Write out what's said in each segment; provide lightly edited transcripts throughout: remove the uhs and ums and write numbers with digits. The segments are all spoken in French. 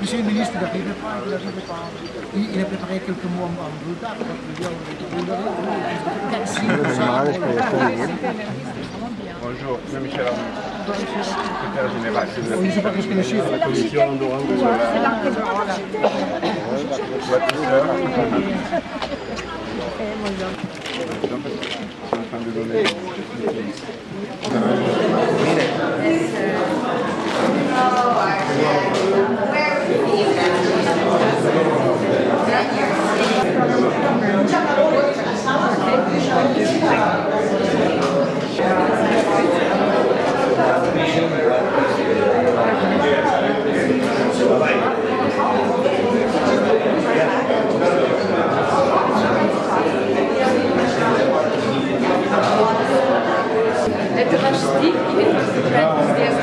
Monsieur le ministre n'arrivait pas, il n'arrivait pas. Il a préparé quelques mots en retard. Bonjour, je suis Michel Arnaud, secrétaire général. Je ne sais pas ce que je suis. La commission Andorran. Votre sœur. Je suis en train de donner. Это ваш стиль или просто бренд без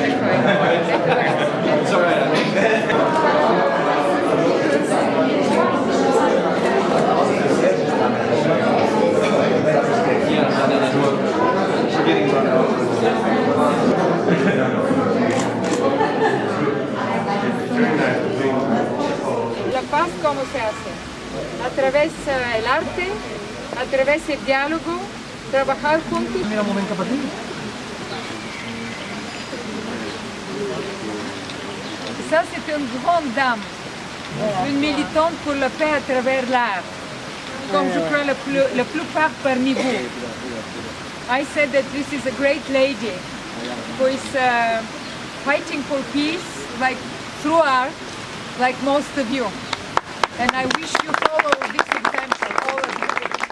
La paz, ¿cómo se hace? A través del arte, a través del diálogo, trabajar juntos. Un momento para ti. Ça, c'est une grande dame, une militante pour la paix à travers l'art, comme je crois la plupart parmi vous. I said that this is a great lady who is fighting for peace, like through art, like most of you. And I wish you follow this example, all of you.